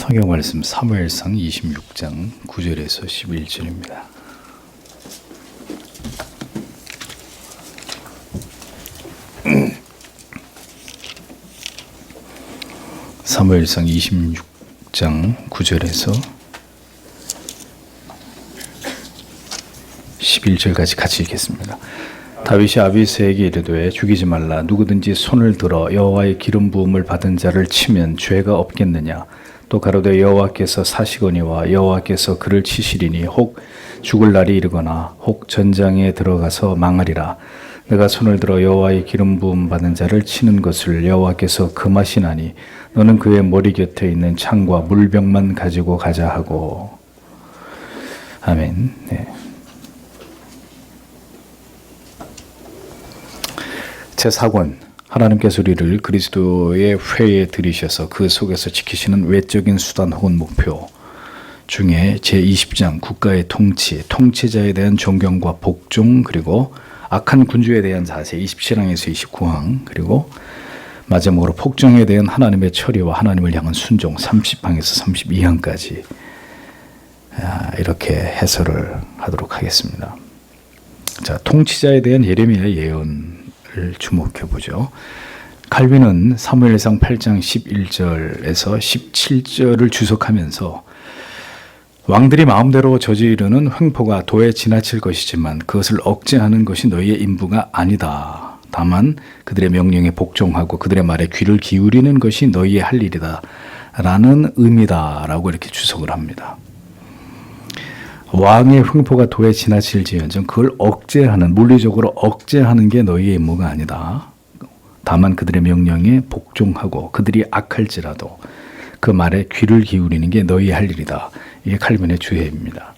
성경 말씀 사무엘상 26장 9절에서 11절입니다. 사무엘상 26장 9절에서 11절까지 같이 읽겠습니다. 다윗이 아비새에게 이르되 죽이지 말라. 누구든지 손을 들어 여호와의 기름 부음을 받은 자를 치면 죄가 없겠느냐. 또 가로되 여호와께서 사시거니와 여호와께서 그를 치시리니 혹 죽을 날이 이르거나 혹 전장에 들어가서 망하리라. 내가 손을 들어 여호와의 기름 부음 받은 자를 치는 것을 여호와께서 금하시나니 너는 그의 머리 곁에 있는 창과 물병만 가지고 가자 하고. 아멘. 네. 제4권, 하나님께서 우리를 그리스도의 회에 들이셔서 그 속에서 지키시는 외적인 수단 혹은 목표 중에 제20장 국가의 통치, 통치자에 대한 존경과 복종, 그리고 악한 군주에 대한 자세 27항에서 29항, 그리고 마지막으로 폭정에 대한 하나님의 처리와 하나님을 향한 순종 30항에서 32항까지 이렇게 해설을 하도록 하겠습니다. 자, 통치자에 대한 예레미야의 예언 주목해 보죠. 칼빈은 사무엘상 8장 11절에서 17절을 주석하면서 왕들이 마음대로 저지르는 횡포가 도에 지나칠 것이지만 그것을 억제하는 것이 너희의 임무가 아니다. 다만 그들의 명령에 복종하고 그들의 말에 귀를 기울이는 것이 너희의 할 일이다 라는 의미다라고 이렇게 주석을 합니다. 왕의 횡포가 도에 지나칠지언정 그걸 억제하는, 물리적으로 억제하는 게 너희의 임무가 아니다. 다만 그들의 명령에 복종하고 그들이 악할지라도 그 말에 귀를 기울이는 게 너희의 할 일이다. 이게 칼빈의 주해입니다.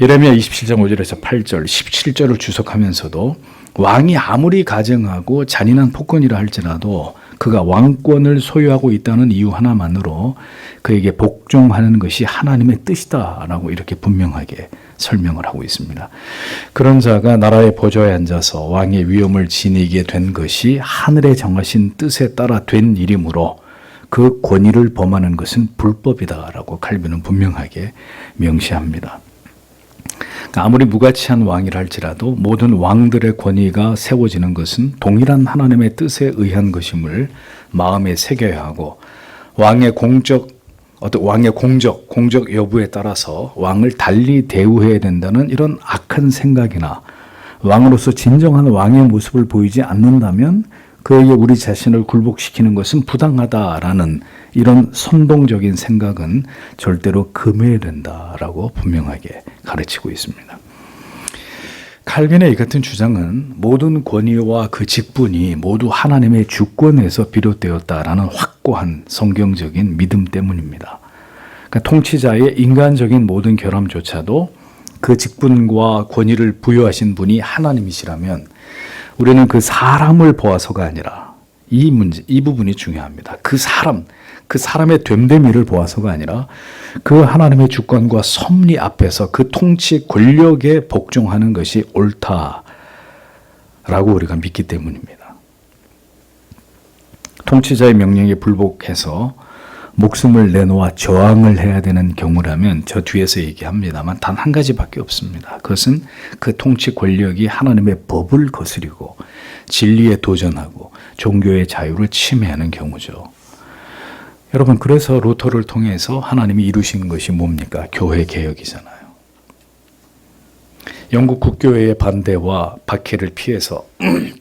예레미야 27장 5절에서 8절, 17절을 주석하면서도 왕이 아무리 가증하고 잔인한 폭군이라 할지라도 그가 왕권을 소유하고 있다는 이유 하나만으로 그에게 복종하는 것이 하나님의 뜻이다라고 이렇게 분명하게 설명을 하고 있습니다. 그런 자가 나라의 보좌에 앉아서 왕의 위엄을 지니게 된 것이 하늘에 정하신 뜻에 따라 된 일이므로 그 권위를 범하는 것은 불법이다라고 칼빈은 분명하게 명시합니다. 아무리 무가치한 왕이라 할지라도 모든 왕들의 권위가 세워지는 것은 동일한 하나님의 뜻에 의한 것임을 마음에 새겨야 하고 왕의 공적 여부에 따라서 왕을 달리 대우해야 된다는 이런 악한 생각이나 왕으로서 진정한 왕의 모습을 보이지 않는다면 그에게 우리 자신을 굴복시키는 것은 부당하다라는 이런 선동적인 생각은 절대로 금해야 된다라고 분명하게 가르치고 있습니다. 칼빈의 이 같은 주장은 모든 권위와 그 직분이 모두 하나님의 주권에서 비롯되었다라는 확고한 성경적인 믿음 때문입니다. 그러니까 통치자의 인간적인 모든 결함조차도 그 직분과 권위를 부여하신 분이 하나님이시라면 우리는 그 사람을 보아서가 아니라 이 부분이 중요합니다. 그 사람의 됨됨이를 보아서가 아니라 그 하나님의 주권과 섭리 앞에서 그 통치 권력에 복종하는 것이 옳다라고 우리가 믿기 때문입니다. 통치자의 명령에 불복해서 목숨을 내놓아 저항을 해야 되는 경우라면 저 뒤에서 얘기합니다만 단 한 가지밖에 없습니다. 그것은 그 통치 권력이 하나님의 법을 거스리고 진리에 도전하고 종교의 자유를 침해하는 경우죠. 여러분, 그래서 루터를 통해서 하나님이 이루신 것이 뭡니까? 교회 개혁이잖아요. 영국 국교회의 반대와 박해를 피해서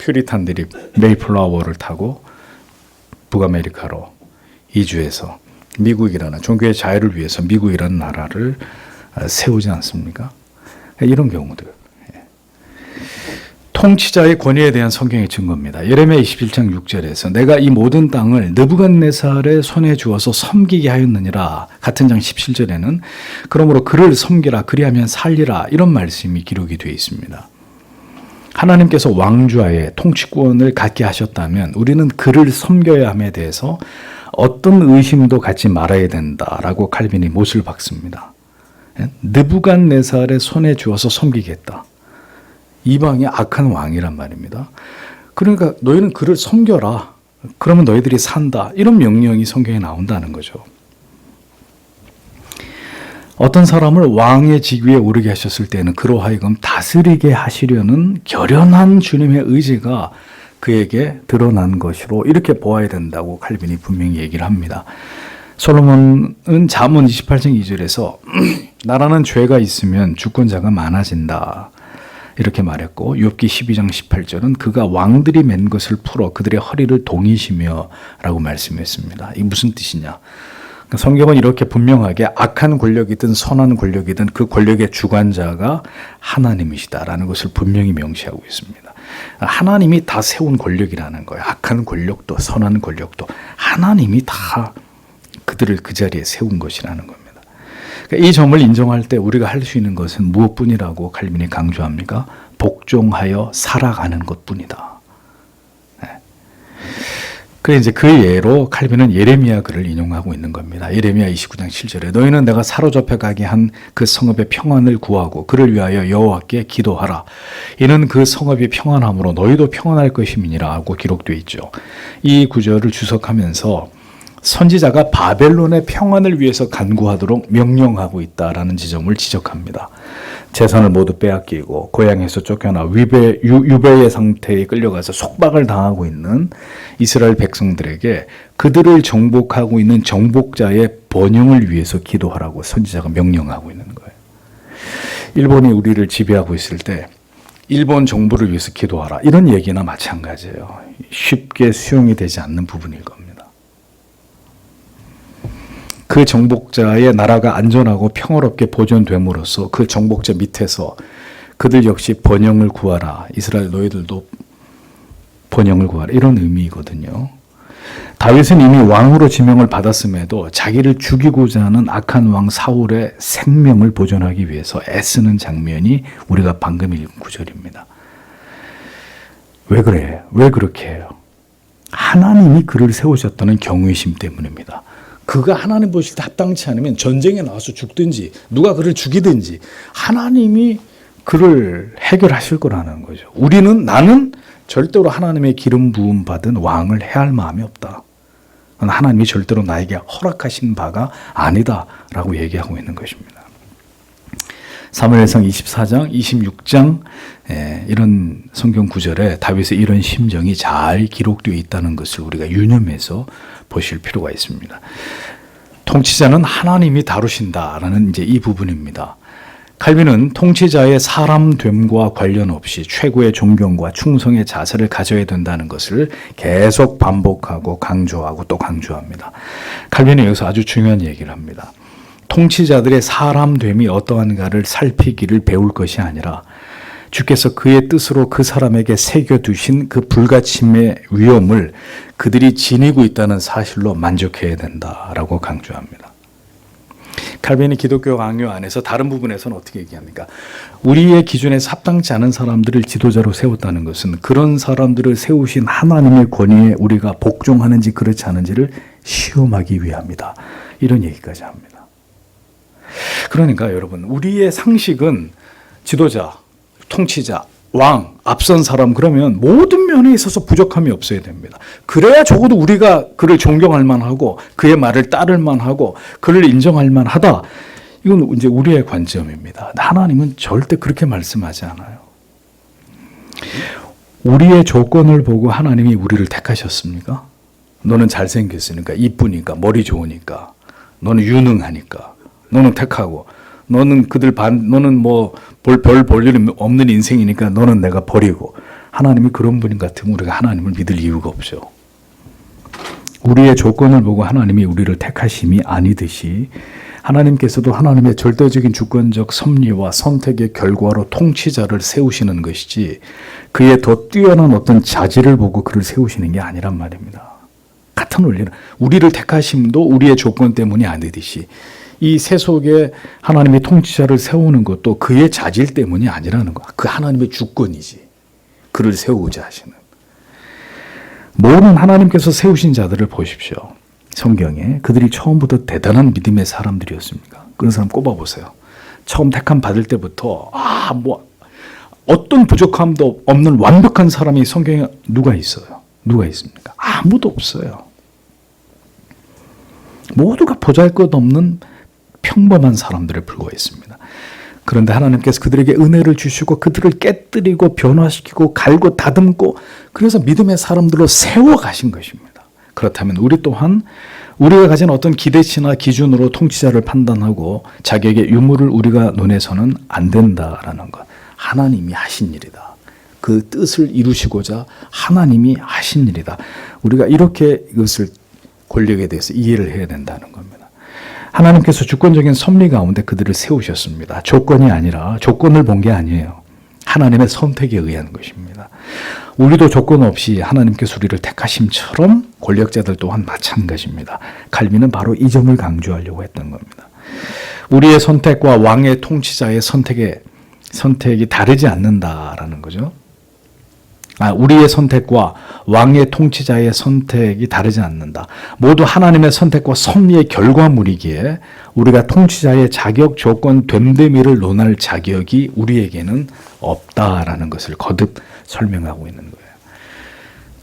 퓨리탄들이 메이플라워를 타고 북아메리카로 이주해서 미국이라는 종교의 자유를 위해서 미국이라는 나라를 세우지 않습니까? 이런 경우들. 통치자의 권위에 대한 성경의 증거입니다. 예레미야 21장 6절에서 내가 이 모든 땅을 느부갓네살의 손에 주어서 섬기게 하였느니라. 같은 장 17절에는 그러므로 그를 섬기라 그리하면 살리라 이런 말씀이 기록이 되어 있습니다. 하나님께서 왕좌의 통치권을 갖게 하셨다면 우리는 그를 섬겨야 함에 대해서 어떤 의심도 갖지 말아야 된다라고 칼빈이 못을 박습니다. 느부갓네살의 손에 주어서 섬기겠다. 이방의 악한 왕이란 말입니다. 그러니까 너희는 그를 섬겨라. 그러면 너희들이 산다. 이런 명령이 성경에 나온다는 거죠. 어떤 사람을 왕의 직위에 오르게 하셨을 때는 그로 하여금 다스리게 하시려는 결연한 주님의 의지가 그에게 드러난 것으로 이렇게 보아야 된다고 칼빈이 분명히 얘기를 합니다. 솔로몬은 잠언 28장 2절에서 나라는 죄가 있으면 주권자가 많아진다 이렇게 말했고, 욥기 12장 18절은 그가 왕들이 맨 것을 풀어 그들의 허리를 동이시며 라고 말씀했습니다. 이게 무슨 뜻이냐? 성경은 이렇게 분명하게 악한 권력이든 선한 권력이든 그 권력의 주관자가 하나님이시다라는 것을 분명히 명시하고 있습니다. 하나님이 다 세운 권력이라는 거예요. 악한 권력도 선한 권력도 하나님이 다 그들을 그 자리에 세운 것이라는 겁니다. 그러니까 이 점을 인정할 때 우리가 할 수 있는 것은 무엇뿐이라고 칼빈이 강조합니까? 복종하여 살아가는 것뿐이다. 그래 이제 그 예로 칼빈은 예레미야 글을 인용하고 있는 겁니다. 예레미야 29장 7절에 너희는 내가 사로잡혀 가게 한 그 성읍의 평안을 구하고 그를 위하여 여호와께 기도하라. 이는 그 성읍이 평안함으로 너희도 평안할 것임이니라 하고 기록되어 있죠. 이 구절을 주석하면서 선지자가 바벨론의 평안을 위해서 간구하도록 명령하고 있다라는 지점을 지적합니다. 재산을 모두 빼앗기고 고향에서 쫓겨나 유배의 상태에 끌려가서 속박을 당하고 있는 이스라엘 백성들에게 그들을 정복하고 있는 정복자의 번영을 위해서 기도하라고 선지자가 명령하고 있는 거예요. 일본이 우리를 지배하고 있을 때 일본 정부를 위해서 기도하라 이런 얘기나 마찬가지예요. 쉽게 수용이 되지 않는 부분일 겁니다. 그 정복자의 나라가 안전하고 평화롭게 보존됨으로써 그 정복자 밑에서 그들 역시 번영을 구하라. 이스라엘 너희들도 번영을 구하라. 이런 의미거든요. 다윗은 이미 왕으로 지명을 받았음에도 자기를 죽이고자 하는 악한 왕 사울의 생명을 보존하기 위해서 애쓰는 장면이 우리가 방금 읽은 구절입니다. 왜 그래요? 왜 그렇게 해요? 하나님이 그를 세우셨다는 경외심 때문입니다. 그가 하나님 보실 때 합당치 않으면 전쟁에 나와서 죽든지 누가 그를 죽이든지 하나님이 그를 해결하실 거라는 거죠. 나는 절대로 하나님의 기름 부음 받은 왕을 해할 마음이 없다. 하나님이 절대로 나에게 허락하신 바가 아니다라고 얘기하고 있는 것입니다. 사무엘상 24장, 26장 이런 성경 구절에 다윗의 이런 심정이 잘 기록되어 있다는 것을 우리가 유념해서 보실 필요가 있습니다. 통치자는 하나님이 다루신다라는 이제 이 부분입니다. 칼빈은 통치자의 사람됨과 관련 없이 최고의 존경과 충성의 자세를 가져야 된다는 것을 계속 반복하고 강조하고 또 강조합니다. 칼빈은 여기서 아주 중요한 얘기를 합니다. 통치자들의 사람됨이 어떠한가를 살피기를 배울 것이 아니라 주께서 그의 뜻으로 그 사람에게 새겨두신 그 불가침의 위험을 그들이 지니고 있다는 사실로 만족해야 된다라고 강조합니다. 칼빈이 기독교 강요 안에서 다른 부분에서는 어떻게 얘기합니까? 우리의 기준에서 합당치 않은 사람들을 지도자로 세웠다는 것은 그런 사람들을 세우신 하나님의 권위에 우리가 복종하는지 그렇지 않은지를 시험하기 위함이다. 이런 얘기까지 합니다. 그러니까 여러분, 우리의 상식은 지도자, 통치자, 왕, 앞선 사람 그러면 모든 면에 있어서 부족함이 없어야 됩니다. 그래야 적어도 우리가 그를 존경할 만하고 그의 말을 따를 만하고 그를 인정할 만하다. 이건 이제 우리의 관점입니다. 하나님은 절대 그렇게 말씀하지 않아요. 우리의 조건을 보고 하나님이 우리를 택하셨습니까? 너는 잘생겼으니까, 이쁘니까, 머리 좋으니까, 너는 유능하니까, 너는 택하고, 너는 너는 별 볼 일 없는 인생이니까 너는 내가 버리고. 하나님이 그런 분인 같으면 우리가 하나님을 믿을 이유가 없죠. 우리의 조건을 보고 하나님이 우리를 택하심이 아니듯이 하나님께서도 하나님의 절대적인 주권적 섭리와 선택의 결과로 통치자를 세우시는 것이지 그의 더 뛰어난 어떤 자질을 보고 그를 세우시는 게 아니란 말입니다. 같은 원리는 우리를 택하심도 우리의 조건 때문이 아니듯이 이 세속에 하나님의 통치자를 세우는 것도 그의 자질 때문이 아니라는 거야. 그 하나님의 주권이지. 그를 세우고자 하시는. 모든 하나님께서 세우신 자들을 보십시오. 성경에 그들이 처음부터 대단한 믿음의 사람들이었습니까? 그런 사람 꼽아보세요. 처음 택함 받을 때부터 어떤 부족함도 없는 완벽한 사람이 성경에 누가 있어요? 누가 있습니까? 아무도 없어요. 모두가 보잘것없는 평범한 사람들에 불과했습니다. 그런데 하나님께서 그들에게 은혜를 주시고 그들을 깨뜨리고 변화시키고 갈고 다듬고 그래서 믿음의 사람들로 세워가신 것입니다. 그렇다면 우리 또한 우리가 가진 어떤 기대치나 기준으로 통치자를 판단하고 자격의 유무를 우리가 논해서는 안 된다라는 것. 하나님이 하신 일이다. 그 뜻을 이루시고자 하나님이 하신 일이다. 우리가 이렇게 이것을 권력에 대해서 이해를 해야 된다는 겁니다. 하나님께서 주권적인 섭리 가운데 그들을 세우셨습니다. 조건이 아니라 조건을 본 게 아니에요. 하나님의 선택에 의한 것입니다. 우리도 조건 없이 하나님께서 우리를 택하심처럼 권력자들 또한 마찬가지입니다. 칼빈은 바로 이 점을 강조하려고 했던 겁니다. 우리의 선택과 왕의 통치자의 선택이 다르지 않는다라는 거죠. 우리의 선택과 왕의 통치자의 선택이 다르지 않는다. 모두 하나님의 선택과 섭리의 결과물이기에 우리가 통치자의 자격, 조건, 됨됨이를 논할 자격이 우리에게는 없다라는 것을 거듭 설명하고 있는 거예요.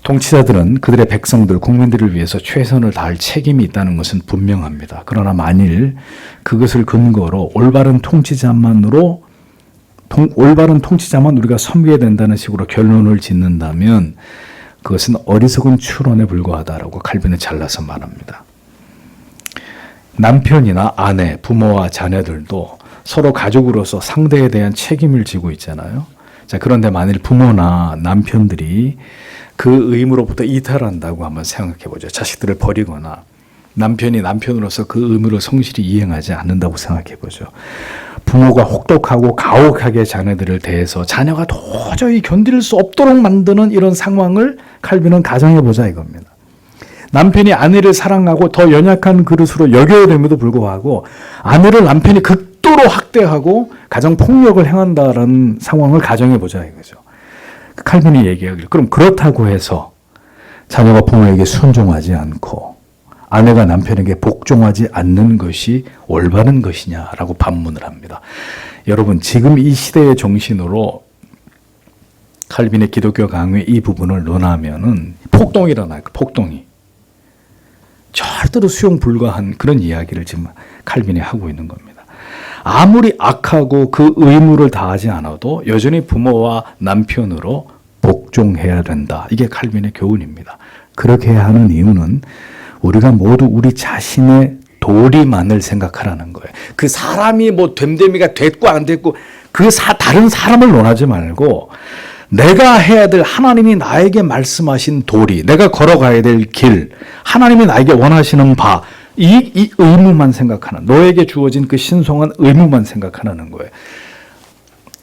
통치자들은 그들의 백성들, 국민들을 위해서 최선을 다할 책임이 있다는 것은 분명합니다. 그러나 만일 그것을 근거로 올바른 통치자만 우리가 섬기게 된다는 식으로 결론을 짓는다면 그것은 어리석은 추론에 불과하다라고 칼빈은 잘라서 말합니다. 남편이나 아내, 부모와 자녀들도 서로 가족으로서 상대에 대한 책임을 지고 있잖아요. 자, 그런데 만일 부모나 남편들이 그 의무로부터 이탈한다고 한번 생각해 보죠. 자식들을 버리거나 남편이 남편으로서 그 의무를 성실히 이행하지 않는다고 생각해 보죠. 부모가 혹독하고 가혹하게 자녀들을 대해서 자녀가 도저히 견딜 수 없도록 만드는 이런 상황을 칼빈은 가정해 보자 이겁니다. 남편이 아내를 사랑하고 더 연약한 그릇으로 여겨야 됨에도 불구하고 아내를 남편이 극도로 학대하고 가정폭력을 행한다라는 상황을 가정해 보자 이거죠. 칼빈이 얘기하기를 그럼 그렇다고 해서 자녀가 부모에게 순종하지 않고 아내가 남편에게 복종하지 않는 것이 올바른 것이냐라고 반문을 합니다. 여러분 지금 이 시대의 정신으로 칼빈의 기독교 강의 이 부분을 논하면은 폭동이 일어나요. 폭동이. 절대로 수용 불가한 그런 이야기를 지금 칼빈이 하고 있는 겁니다. 아무리 악하고 그 의무를 다하지 않아도 여전히 부모와 남편으로 복종해야 된다. 이게 칼빈의 교훈입니다. 그렇게 해야 하는 이유는 우리가 모두 우리 자신의 도리만을 생각하라는 거예요. 그 사람이 뭐 됨됨이가 됐고 안 됐고 다른 사람을 논하지 말고 내가 해야 될 하나님이 나에게 말씀하신 도리, 내가 걸어가야 될 길, 하나님이 나에게 원하시는 바, 이 의무만 생각하는, 너에게 주어진 그 신성한 의무만 생각하는 거예요.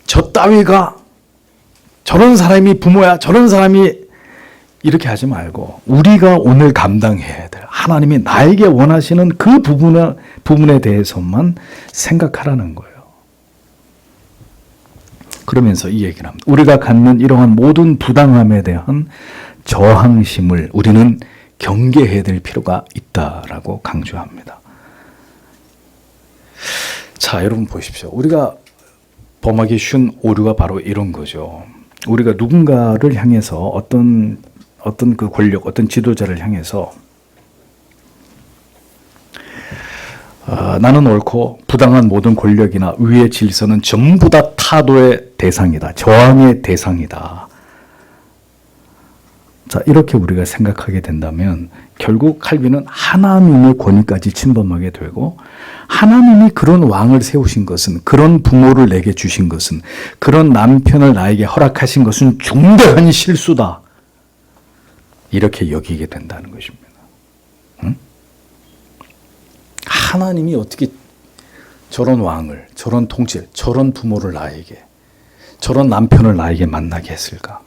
저 따위가 저런 사람이 부모야, 저런 사람이 이렇게 하지 말고 우리가 오늘 감당해야 될 하나님이 나에게 원하시는 그 부분에 대해서만 생각하라는 거예요. 그러면서 이 얘기를 합니다. 우리가 갖는 이러한 모든 부당함에 대한 저항심을 우리는 경계해야 될 필요가 있다라고 강조합니다. 자, 여러분 보십시오. 우리가 범하기 쉬운 오류가 바로 이런 거죠. 우리가 누군가를 향해서 어떤 그 권력, 어떤 지도자를 향해서 나는 옳고 부당한 모든 권력이나 위의 질서는 전부 다 타도의 대상이다. 저항의 대상이다. 자, 이렇게 우리가 생각하게 된다면 결국 칼빈은 하나님의 권위까지 침범하게 되고 하나님이 그런 왕을 세우신 것은 그런 부모를 내게 주신 것은 그런 남편을 나에게 허락하신 것은 중대한 실수다. 이렇게 여기게 된다는 것입니다. 응? 하나님이 어떻게 저런 왕을, 저런 통치를, 저런 부모를 나에게, 저런 남편을 나에게 만나게 했을까?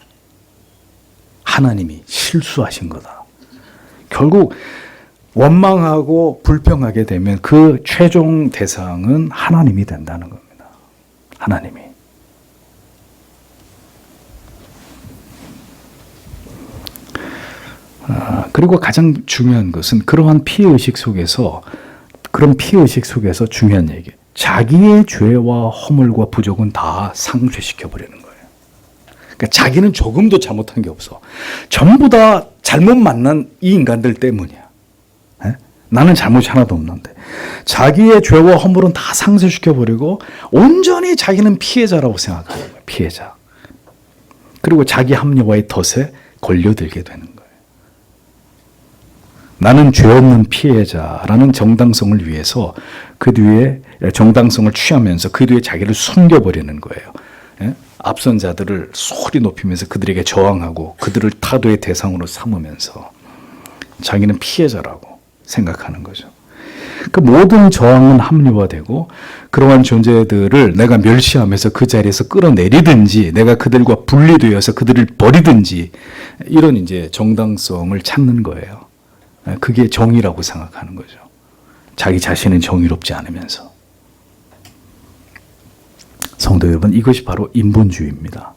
하나님이 실수하신 거다. 결국 원망하고 불평하게 되면 그 최종 대상은 하나님이 된다는 겁니다. 하나님이. 그리고 가장 중요한 것은 그러한 피해의식 속에서 중요한 얘기. 자기의 죄와 허물과 부족은 다 상쇄시켜버리는 거예요. 그러니까 자기는 조금도 잘못한 게 없어. 전부 다 잘못 만난 이 인간들 때문이야. 나는 잘못이 하나도 없는데 자기의 죄와 허물은 다 상쇄시켜버리고 온전히 자기는 피해자라고 생각하는 거예요. 피해자. 그리고 자기 합리화의 덫에 걸려들게 되는 거예요. 나는 죄 없는 피해자라는 정당성을 위해서 그 뒤에 정당성을 취하면서 그 뒤에 자기를 숨겨버리는 거예요. 예? 앞선 자들을 소리 높이면서 그들에게 저항하고 그들을 타도의 대상으로 삼으면서 자기는 피해자라고 생각하는 거죠. 그 모든 저항은 합리화되고 그러한 존재들을 내가 멸시하면서 그 자리에서 끌어내리든지 내가 그들과 분리되어서 그들을 버리든지 이런 이제 정당성을 찾는 거예요. 그게 정의라고 생각하는 거죠. 자기 자신은 정의롭지 않으면서. 성도 여러분, 이것이 바로 인본주의입니다.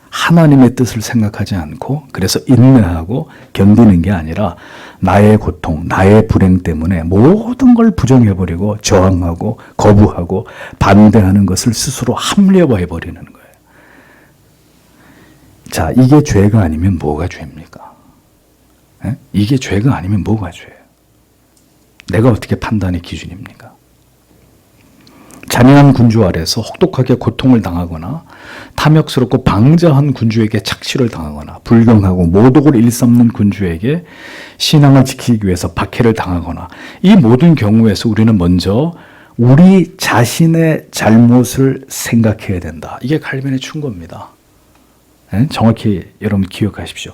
하나님의 뜻을 생각하지 않고 그래서 인내하고 견디는 게 아니라 나의 고통, 나의 불행 때문에 모든 걸 부정해버리고 저항하고 거부하고 반대하는 것을 스스로 합리화해버리는 거예요. 자, 이게 죄가 아니면 뭐가 죄입니까? 에? 이게 죄가 아니면 뭐가 죄예요? 내가 어떻게 판단의 기준입니까? 잔인한 군주 아래서 혹독하게 고통을 당하거나 탐욕스럽고 방자한 군주에게 착취를 당하거나 불경하고 모독을 일삼는 군주에게 신앙을 지키기 위해서 박해를 당하거나 이 모든 경우에서 우리는 먼저 우리 자신의 잘못을 생각해야 된다. 이게 칼빈의 충고입니다. 정확히 여러분 기억하십시오.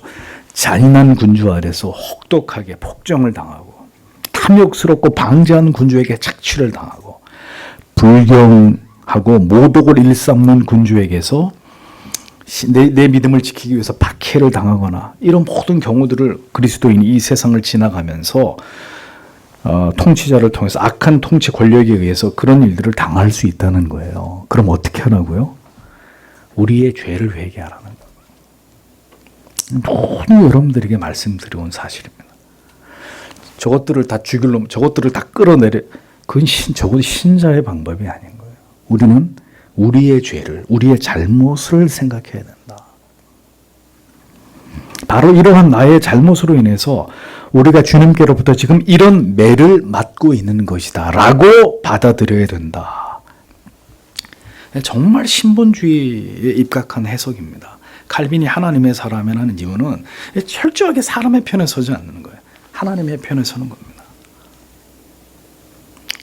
잔인한 군주 아래서 혹독하게 폭정을 당하고 탐욕스럽고 방자한 군주에게 착취를 당하고 불경하고 모독을 일삼는 군주에게서 내 믿음을 지키기 위해서 박해를 당하거나 이런 모든 경우들을 그리스도인이 이 세상을 지나가면서 통치자를 통해서 악한 통치 권력에 의해서 그런 일들을 당할 수 있다는 거예요. 그럼 어떻게 하라고요? 우리의 죄를 회개하라는 거예요. 모두 여러분들에게 말씀드려온 사실입니다. 저것들을 다 죽일 놈, 저것들을 다 끌어내려 그건 적어도 신자의 방법이 아닌 거예요. 우리는 우리의 죄를, 우리의 잘못을 생각해야 된다. 바로 이러한 나의 잘못으로 인해서 우리가 주님께로부터 지금 이런 매를 맞고 있는 것이다 라고 받아들여야 된다. 정말 신본주의에 입각한 해석입니다. 칼빈이 하나님의 사람이라는 이유는 철저하게 사람의 편에 서지 않는 거예요. 하나님의 편에 서는 겁니다.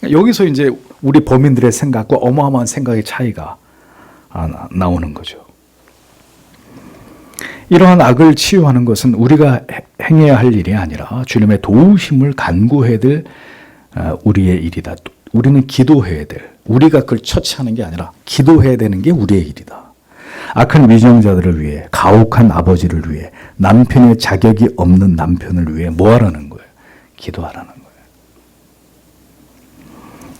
여기서 이제 우리 범인들의 생각과 어마어마한 생각의 차이가 나오는 거죠. 이러한 악을 치유하는 것은 우리가 행해야 할 일이 아니라 주님의 도우심을 간구해야 될 우리의 일이다. 우리는 기도해야 될, 우리가 그걸 처치하는 게 아니라 기도해야 되는 게 우리의 일이다. 악한 위정자들을 위해, 가혹한 아버지를 위해, 남편의 자격이 없는 남편을 위해 뭐 하라는 거예요? 기도하라는 거예요.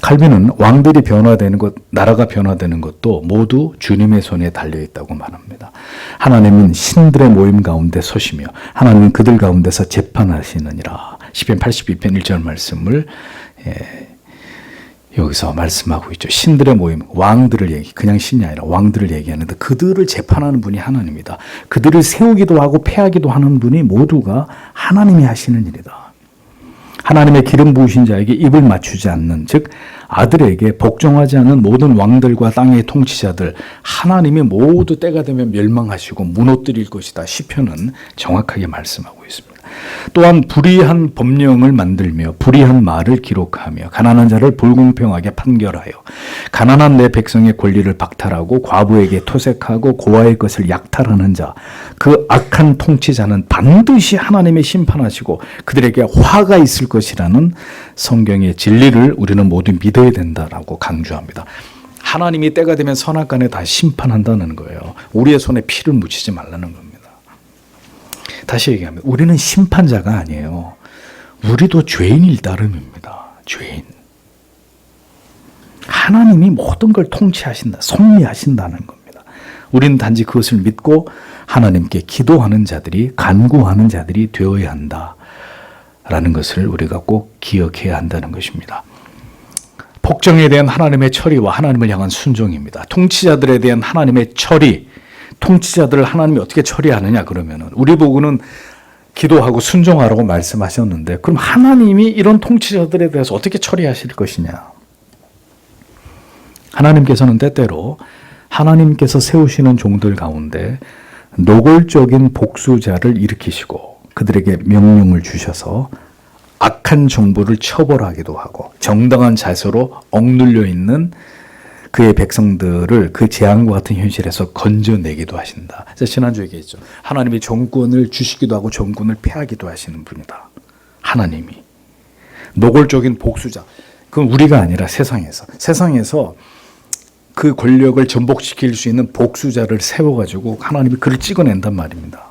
칼빈은 왕들이 변화되는 것, 나라가 변화되는 것도 모두 주님의 손에 달려있다고 말합니다. 하나님은 신들의 모임 가운데 서시며 하나님은 그들 가운데서 재판하시느니라. 시편 82편 1절 말씀을 여기서 말씀하고 있죠. 신들의 모임, 왕들을 그냥 신이 아니라 왕들을 얘기하는데 그들을 재판하는 분이 하나님이다. 그들을 세우기도 하고 패하기도 하는 분이 모두가 하나님이 하시는 일이다. 하나님의 기름 부으신 자에게 입을 맞추지 않는, 즉 아들에게 복종하지 않는 모든 왕들과 땅의 통치자들 하나님이 모두 때가 되면 멸망하시고 무너뜨릴 것이다. 시편은 정확하게 말씀하고 있습니다. 또한 불의한 법령을 만들며 불의한 말을 기록하며 가난한 자를 불공평하게 판결하여 가난한 내 백성의 권리를 박탈하고 과부에게 토색하고 고아의 것을 약탈하는 자, 그 악한 통치자는 반드시 하나님의 심판하시고 그들에게 화가 있을 것이라는 성경의 진리를 우리는 모두 믿어야 된다라고 강조합니다. 하나님이 때가 되면 선악간에 다 심판한다는 거예요. 우리의 손에 피를 묻히지 말라는 겁니다. 다시 얘기하면 우리는 심판자가 아니에요. 우리도 죄인일 따름입니다. 죄인. 하나님이 모든 걸 통치하신다, 섭리하신다는 겁니다. 우리는 단지 그것을 믿고 하나님께 기도하는 자들이, 간구하는 자들이 되어야 한다라는 것을 우리가 꼭 기억해야 한다는 것입니다. 복정에 대한 하나님의 처리와 하나님을 향한 순종입니다. 통치자들에 대한 하나님의 처리, 통치자들을 하나님이 어떻게 처리하느냐 그러면은 우리 보고는 기도하고 순종하라고 말씀하셨는데 그럼 하나님이 이런 통치자들에 대해서 어떻게 처리하실 것이냐? 하나님께서는 때때로 하나님께서 세우시는 종들 가운데 노골적인 복수자를 일으키시고 그들에게 명령을 주셔서 악한 정부를 처벌하기도 하고 정당한 자세로 억눌려 있는 그의 백성들을 그 재앙과 같은 현실에서 건져내기도 하신다. 제가 지난주에 얘기했죠. 하나님이 정권을 주시기도 하고 정권을 폐하기도 하시는 분이다. 하나님이. 노골적인 복수자. 그건 우리가 아니라 세상에서 그 권력을 전복시킬 수 있는 복수자를 세워가지고 하나님이 그를 찍어낸단 말입니다.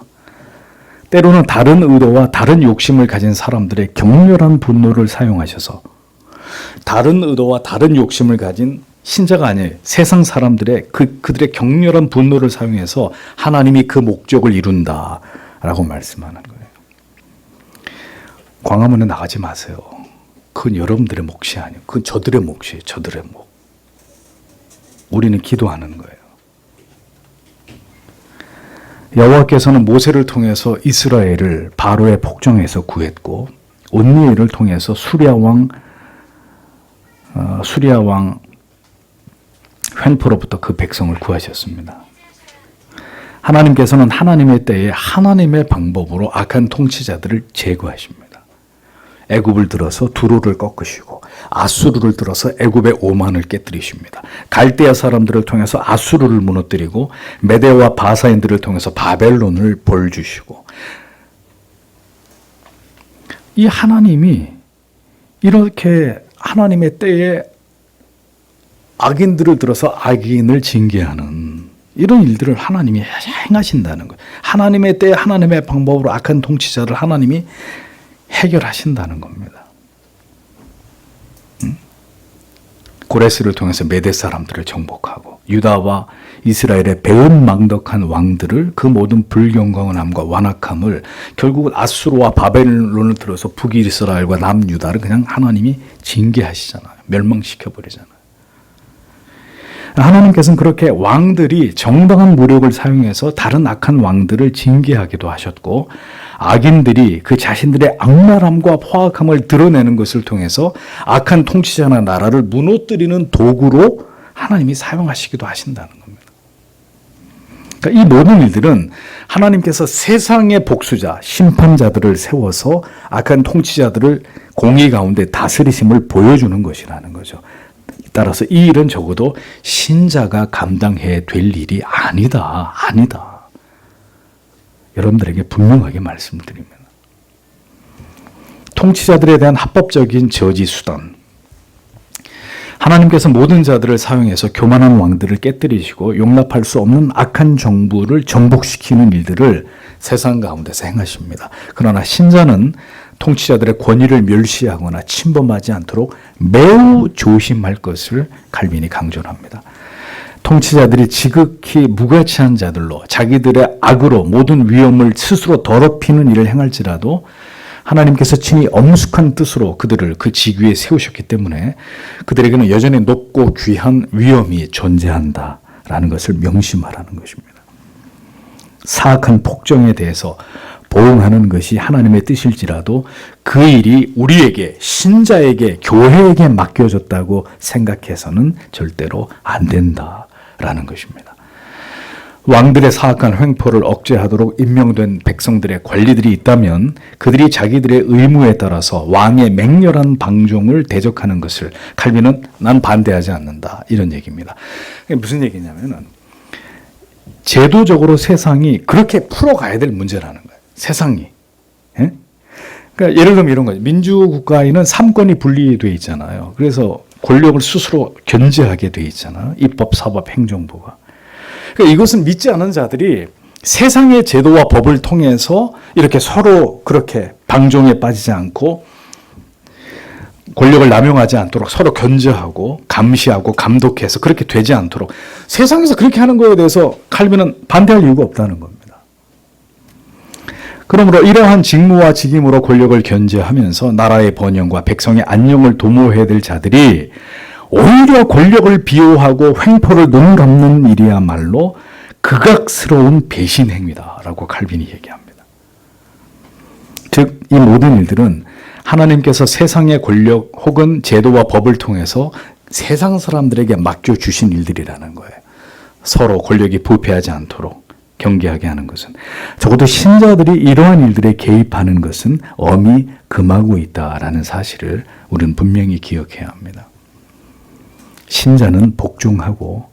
때로는 다른 의도와 다른 욕심을 가진 사람들의 격렬한 분노를 사용하셔서 다른 의도와 다른 욕심을 가진 신자가 아니에요. 세상 사람들의 그들의 격렬한 분노를 사용해서 하나님이 그 목적을 이룬다라고 말씀하는 거예요. 광화문에 나가지 마세요. 그건 여러분들의 몫이 아니에요. 그건 저들의 몫이에요. 저들의 몫. 우리는 기도하는 거예요. 여호와께서는 모세를 통해서 이스라엘을 바로의 폭정에서 구했고 온니엘을 통해서 수리아 왕 횡포로부터 그 백성을 구하셨습니다. 하나님께서는 하나님의 때에 하나님의 방법으로 악한 통치자들을 제거하십니다. 애굽을 들어서 두로를 꺾으시고 아수르를 들어서 애굽의 오만을 깨뜨리십니다. 갈대아 사람들을 통해서 아수르를 무너뜨리고 메대와 바사인들을 통해서 바벨론을 벌주시고 이 하나님이 이렇게 하나님의 때에 악인들을 들어서 악인을 징계하는 이런 일들을 하나님이 행하신다는 거예요. 하나님의 때에 하나님의 방법으로 악한 통치자를 하나님이 해결하신다는 겁니다. 고레스를 통해서 메대 사람들을 정복하고 유다와 이스라엘의 배은망덕한 왕들을 그 모든 불경건함과 완악함을 결국은 아수르와 바벨론을 들어서 북이스라엘과 남유다를 그냥 하나님이 징계하시잖아요. 멸망시켜버리잖아요. 하나님께서는 그렇게 왕들이 정당한 무력을 사용해서 다른 악한 왕들을 징계하기도 하셨고 악인들이 그 자신들의 악랄함과 포악함을 드러내는 것을 통해서 악한 통치자나 나라를 무너뜨리는 도구로 하나님이 사용하시기도 하신다는 겁니다. 그러니까 이 모든 일들은 하나님께서 세상의 복수자, 심판자들을 세워서 악한 통치자들을 공의 가운데 다스리심을 보여주는 것이라는 거죠. 따라서 이 일은 적어도 신자가 감당해야 될 일이 아니다. 여러분들에게 분명하게 말씀드립니다. 통치자들에 대한 합법적인 저지 수단. 하나님께서 모든 자들을 사용해서 교만한 왕들을 깨뜨리시고 용납할 수 없는 악한 정부를 전복시키는 일들을 세상 가운데서 행하십니다. 그러나 신자는 통치자들의 권위를 멸시하거나 침범하지 않도록 매우 조심할 것을 칼빈이 강조합니다. 통치자들이 지극히 무가치한 자들로 자기들의 악으로 모든 위험을 스스로 더럽히는 일을 행할지라도 하나님께서 친히 엄숙한 뜻으로 그들을 그 직위에 세우셨기 때문에 그들에게는 여전히 높고 귀한 위험이 존재한다라는 것을 명심하라는 것입니다. 사악한 폭정에 대해서 보응하는 것이 하나님의 뜻일지라도 그 일이 우리에게, 신자에게, 교회에게 맡겨졌다고 생각해서는 절대로 안 된다라는 것입니다. 왕들의 사악한 횡포를 억제하도록 임명된 백성들의 관리들이 있다면 그들이 자기들의 의무에 따라서 왕의 맹렬한 방종을 대적하는 것을 칼빈은 난 반대하지 않는다. 이런 얘기입니다. 무슨 얘기냐면은 제도적으로 세상이 그렇게 풀어가야 될 문제라는 거예요. 세상이. 예? 그러니까 예를 들면 이런 거죠. 민주국가에는 삼권이 분리되어 있잖아요. 그래서 권력을 스스로 견제하게 되어 있잖아요. 입법, 사법, 행정부가. 그러니까 이것은 믿지 않은 자들이 세상의 제도와 법을 통해서 이렇게 서로 그렇게 방종에 빠지지 않고 권력을 남용하지 않도록 서로 견제하고 감시하고 감독해서 그렇게 되지 않도록 세상에서 그렇게 하는 거에 대해서 칼빈은 반대할 이유가 없다는 겁니다. 그러므로 이러한 직무와 직임으로 권력을 견제하면서 나라의 번영과 백성의 안녕을 도모해야 될 자들이 오히려 권력을 비호하고 횡포를 눈 감는 일이야말로 극악스러운 배신 행위다라고 칼빈이 얘기합니다. 즉, 이 모든 일들은 하나님께서 세상의 권력 혹은 제도와 법을 통해서 세상 사람들에게 맡겨주신 일들이라는 거예요. 서로 권력이 부패하지 않도록 경계하게 하는 것은. 적어도 신자들이 이러한 일들에 개입하는 것은 엄히 금하고 있다라는 사실을 우리는 분명히 기억해야 합니다. 신자는 복종하고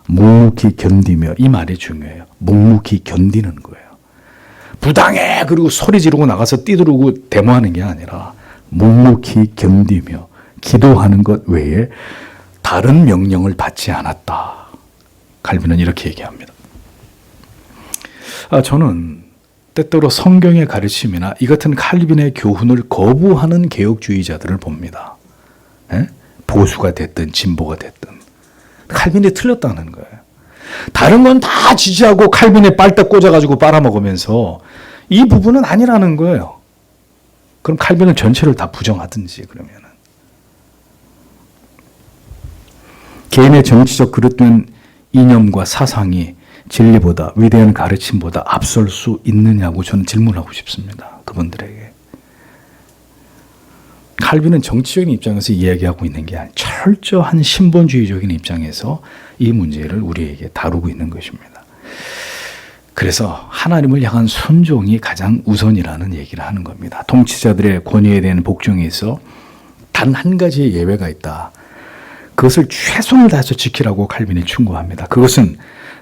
묵묵히 견디며, 이 말이 중요해요. 묵묵히 견디는 거예요. 부당해! 그리고 소리 지르고 나가서 뛰두르고 데모하는 게 아니라 묵묵히 견디며 기도하는 것 외에 다른 명령을 받지 않았다. 칼빈은 이렇게 얘기합니다. 저는 때때로 성경의 가르침이나 이 같은 칼빈의 교훈을 거부하는 개혁주의자들을 봅니다. 보수가 됐든 진보가 됐든 칼빈이 틀렸다는 거예요. 다른 건 다 지지하고 칼빈에 빨대 꽂아가지고 빨아먹으면서 이 부분은 아니라는 거예요. 그럼 칼빈은 전체를 다 부정하든지 그러면은. 개인의 정치적 그릇된 이념과 사상이 진리보다, 위대한 가르침보다 앞설 수 있느냐고 저는 질문하고 싶습니다. 그분들에게. 칼빈은 정치적인 입장에서 이야기하고 있는 게 아니라 철저한 신본주의적인 입장에서 이 문제를 우리에게 다루고 있는 것입니다. 그래서 하나님을 향한 순종이 가장 우선이라는 얘기를 하는 겁니다. 통치자들의 권위에 대한 복종에 있어 단 한 가지의 예외가 있다. 그것을 최선을 다해서 지키라고 칼빈이 충고합니다. 그것은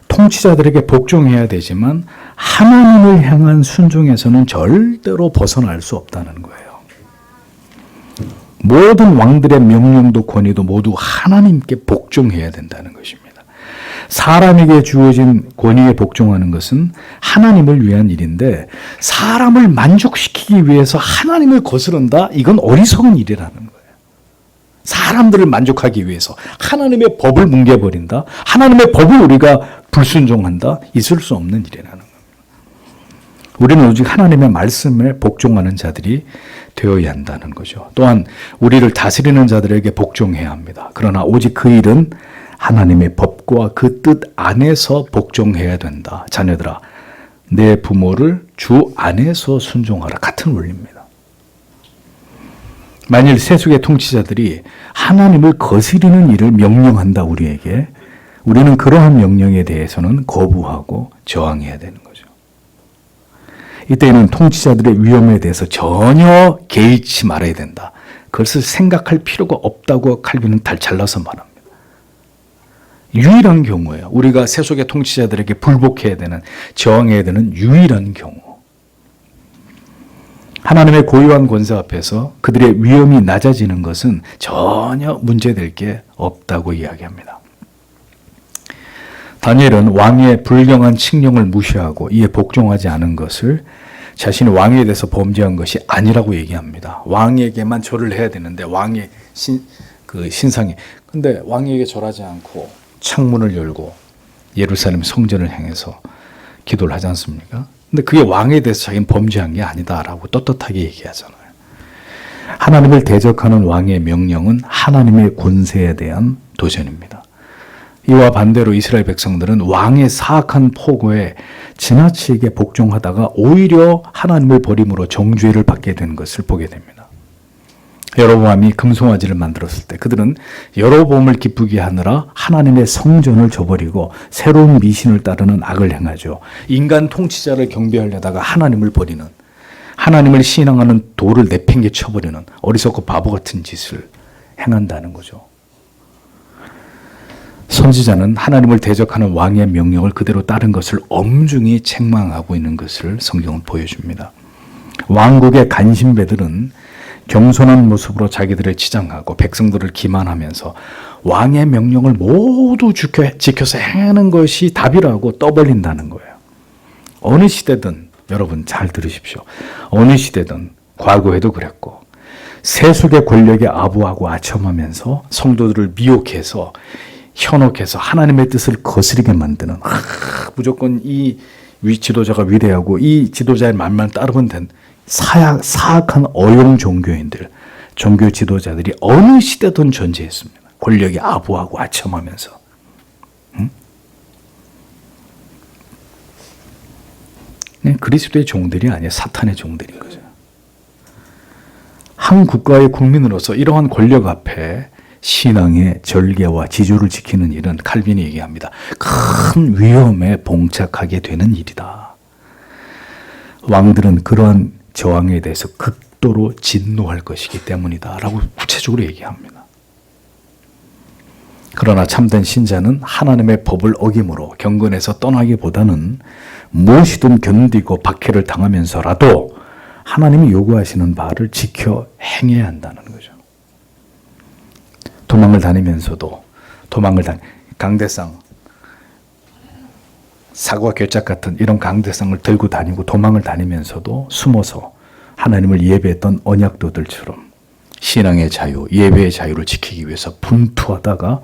통치자들에게 복종해야 되지만 하나님을 향한 순종에서는 절대로 벗어날 수 없다는 거예요. 모든 왕들의 명령도 권위도 모두 하나님께 복종해야 된다는 것입니다. 사람에게 주어진 권위에 복종하는 것은 하나님을 위한 일인데 사람을 만족시키기 위해서 하나님을 거스른다? 이건 어리석은 일이라는 거예요. 사람들을 만족하기 위해서 하나님의 법을 뭉개버린다? 하나님의 법을 우리가 불순종한다? 있을 수 없는 일이라는 겁니다. 우리는 오직 하나님의 말씀에 복종하는 자들이 되어야 한다는 거죠. 또한 우리를 다스리는 자들에게 복종해야 합니다. 그러나 오직 그 일은 하나님의 법과 그 뜻 안에서 복종해야 된다. 자녀들아, 내 부모를 주 안에서 순종하라. 같은 원리입니다. 만일 세속의 통치자들이 하나님을 거스리는 일을 명령한다 우리에게, 우리는 그러한 명령에 대해서는 거부하고 저항해야 되는 거죠. 이때에는 통치자들의 위험에 대해서 전혀 개의치 말아야 된다. 그것을 생각할 필요가 없다고 칼빈은 잘라서 말합니다. 유일한 경우예요. 우리가 세속의 통치자들에게 불복해야 되는, 저항해야 되는 유일한 경우. 하나님의 고유한 권세 앞에서 그들의 위험이 낮아지는 것은 전혀 문제될 게 없다고 이야기합니다. 다니엘은 왕의 불경한 칙령을 무시하고 이에 복종하지 않은 것을 자신이 왕에 대해서 범죄한 것이 아니라고 얘기합니다. 왕에게만 절을 해야 되는데 왕의 신상이, 근데 왕에게 절하지 않고 창문을 열고 예루살렘 성전을 향해서 기도를 하지 않습니까? 근데 그게 왕에 대해서 자기는 범죄한 게 아니다라고 떳떳하게 얘기하잖아요. 하나님을 대적하는 왕의 명령은 하나님의 권세에 대한 도전입니다. 이와 반대로 이스라엘 백성들은 왕의 사악한 포고에 지나치게 복종하다가 오히려 하나님을 버림으로 정죄를 받게 된 것을 보게 됩니다. 여로보암이 금송아지를 만들었을 때 그들은 여로보암을 기쁘게 하느라 하나님의 성전을 저버리고 새로운 미신을 따르는 악을 행하죠. 인간 통치자를 경배하려다가 하나님을 버리는, 하나님을 신앙하는 돌을 내팽개쳐버리는 어리석고 바보 같은 짓을 행한다는 거죠. 선지자는 하나님을 대적하는 왕의 명령을 그대로 따른 것을 엄중히 책망하고 있는 것을 성경은 보여줍니다. 왕국의 간신배들은 겸손한 모습으로 자기들을 치장하고 백성들을 기만하면서 왕의 명령을 모두 지켜서 행하는 것이 답이라고 떠벌린다는 거예요. 어느 시대든 여러분 잘 들으십시오. 어느 시대든 과거에도 그랬고 세속의 권력에 아부하고 아첨하면서 성도들을 미혹해서 현혹해서 하나님의 뜻을 거스르게 만드는, 무조건 이 지도자가 위대하고 이 지도자의 말만 따르면 된 사악한 어용 종교인들, 종교 지도자들이 어느 시대든 존재했습니다. 권력에 아부하고 아첨하면서. 그리스도의 종들이 아니라 사탄의 종들인 거죠. 한 국가의 국민으로서 이러한 권력 앞에 신앙의 절개와 지조를 지키는 일은 칼빈이 얘기합니다. 큰 위험에 봉착하게 되는 일이다. 왕들은 그러한 저항에 대해서 극도로 진노할 것이기 때문이다 라고 구체적으로 얘기합니다. 그러나 참된 신자는 하나님의 법을 어김으로 경건에서 떠나기보다는 무엇이든 견디고 박해를 당하면서라도 하나님이 요구하시는 바를 지켜 행해야 한다는 거죠. 강대상, 사과 괴짝 같은 이런 강대상을 들고 다니고 도망을 다니면서도 숨어서 하나님을 예배했던 언약도들처럼 신앙의 자유, 예배의 자유를 지키기 위해서 분투하다가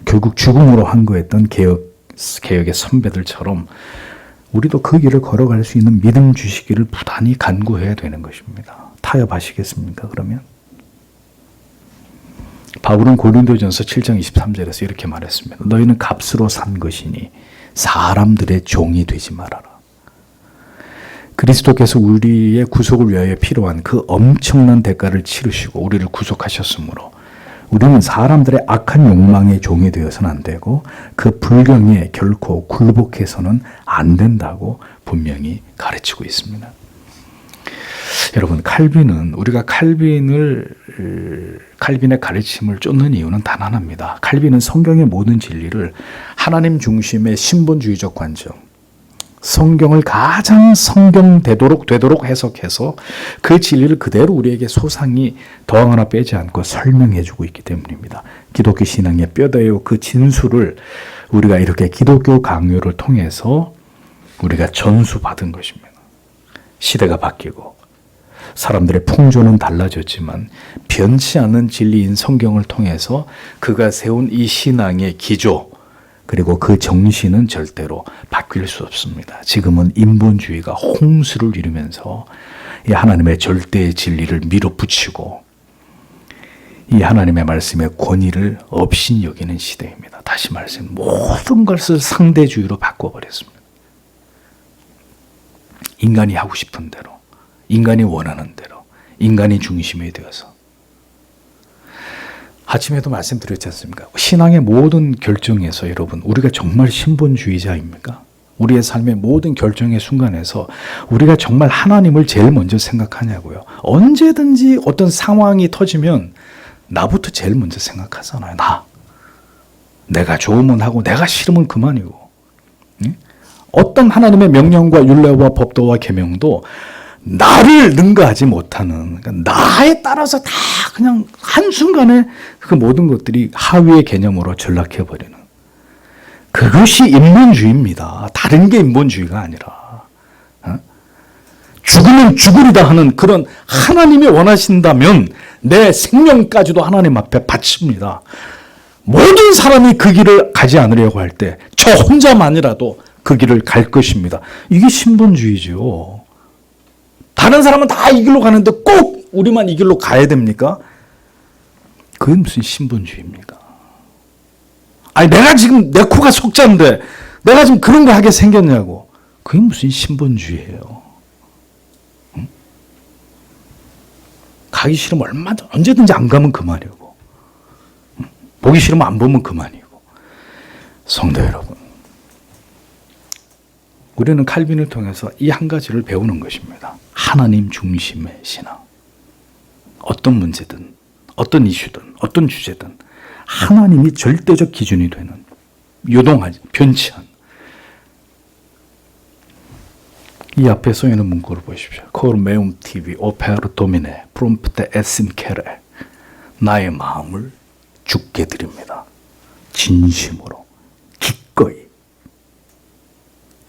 결국 죽음으로 항거했던 개혁의 선배들처럼 우리도 그 길을 걸어갈 수 있는 믿음 주시기를 부단히 간구해야 되는 것입니다. 타협하시겠습니까? 그러면 바울은 고린도전서 7장 23절에서 이렇게 말했습니다. 너희는 값으로 산 것이니 사람들의 종이 되지 말아라. 그리스도께서 우리의 구속을 위하여 필요한 그 엄청난 대가를 치르시고 우리를 구속하셨으므로 우리는 사람들의 악한 욕망의 종이 되어서는 안 되고 그 불경에 결코 굴복해서는 안 된다고 분명히 가르치고 있습니다. 여러분, 우리가 칼빈의 가르침을 쫓는 이유는 단 하나입니다. 칼빈은 성경의 모든 진리를 하나님 중심의 신본주의적 관점, 성경을 가장 성경되도록 해석해서 그 진리를 그대로 우리에게 소상히 더하거나 하나 빼지 않고 설명해 주고 있기 때문입니다. 기독교 신앙의 뼈대요 그 진수를 우리가 이렇게 기독교 강요를 통해서 우리가 전수받은 것입니다. 시대가 바뀌고 사람들의 풍조는 달라졌지만 변치 않는 진리인 성경을 통해서 그가 세운 이 신앙의 기조 그리고 그 정신은 절대로 바뀔 수 없습니다. 지금은 인본주의가 홍수를 이루면서 이 하나님의 절대의 진리를 밀어붙이고 이 하나님의 말씀의 권위를 없인 여기는 시대입니다. 다시 말씀, 모든 것을 상대주의로 바꿔버렸습니다. 인간이 하고 싶은 대로, 인간이 원하는 대로, 인간이 중심이 되어서. 아침에도 말씀드렸지 않습니까? 신앙의 모든 결정에서 여러분, 우리가 정말 신본주의자입니까? 우리의 삶의 모든 결정의 순간에서 우리가 정말 하나님을 제일 먼저 생각하냐고요. 언제든지 어떤 상황이 터지면 나부터 제일 먼저 생각하잖아요. 내가 좋으면 하고 내가 싫으면 그만이고. 어떤 하나님의 명령과 율례와 법도와 계명도 나를 능가하지 못하는, 그러니까 나에 따라서 다 그냥 한순간에 그 모든 것들이 하위의 개념으로 전락해버리는 그것이 인본주의입니다. 다른 게 인본주의가 아니라 죽으면 죽으리다 하는 그런 하나님이 원하신다면 내 생명까지도 하나님 앞에 바칩니다. 모든 사람이 그 길을 가지 않으려고 할 때 저 혼자만이라도 그 길을 갈 것입니다. 이게 신본주의죠. 다른 사람은 다 이 길로 가는데 꼭 우리만 이 길로 가야 됩니까? 그게 무슨 신본주의입니까? 아니 내가 지금 내 코가 속자인데 내가 지금 그런 거 하게 생겼냐고. 그게 무슨 신본주의예요. 응? 가기 싫으면 언제든지 안 가면 그만이고, 응? 보기 싫으면 안 보면 그만이고. 성도 여러분, 우리는 칼빈을 통해서 이 한 가지를 배우는 것입니다. 하나님 중심의 신앙. 어떤 문제든, 어떤 이슈든, 어떤 주제든 하나님이 절대적 기준이 되는, 유동하지, 변치 않는. 이 앞에 써 있는 문구를 보십시오. Cor meum tibi opere domine, prompte et sincere. 나의 마음을 주께 드립니다. 진심으로, 기꺼이.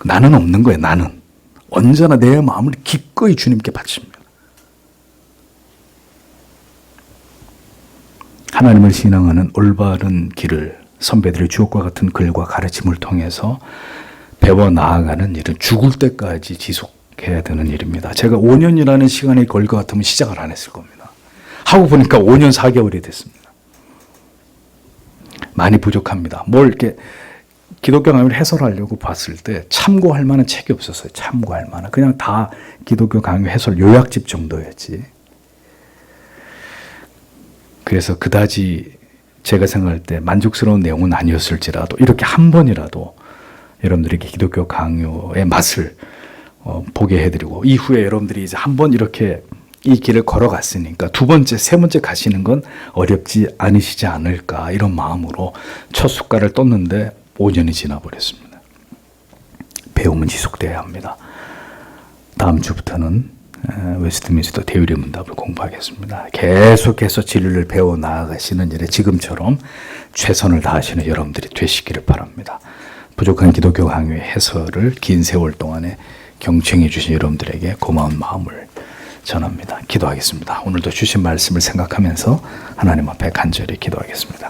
나는 없는 거예요. 나는. 언제나 내 마음을 기꺼이 주님께 바칩니다. 하나님을 신앙하는 올바른 길을 선배들의 주옥과 같은 글과 가르침을 통해서 배워 나아가는 일은 죽을 때까지 지속해야 되는 일입니다. 제가 5년이라는 시간이 걸릴 것 같으면 시작을 안 했을 겁니다. 하고 보니까 5년 4개월이 됐습니다. 많이 부족합니다. 뭘 이렇게 기독교 강의를 해설하려고 봤을 때 참고할 만한 책이 없었어요. 참고할 만한. 그냥 다 기독교 강의 해설 요약집 정도였지. 그래서 그다지 제가 생각할 때 만족스러운 내용은 아니었을지라도 이렇게 한 번이라도 여러분들에게 기독교 강요의 맛을 보게 해드리고, 이후에 여러분들이 이제 한 번 이렇게 이 길을 걸어갔으니까 두 번째, 세 번째 가시는 건 어렵지 않으시지 않을까, 이런 마음으로 첫 숟갈을 떴는데 5년이 지나버렸습니다. 배움은 지속돼야 합니다. 다음 주부터는 웨스트민스터 대유리 문답을 공부하겠습니다. 계속해서 진리를 배워 나아가시는 일에 지금처럼 최선을 다하시는 여러분들이 되시기를 바랍니다. 부족한 기독교 강요의 해설을 긴 세월 동안에 경청해 주신 여러분들에게 고마운 마음을 전합니다. 기도하겠습니다. 오늘도 주신 말씀을 생각하면서 하나님 앞에 간절히 기도하겠습니다.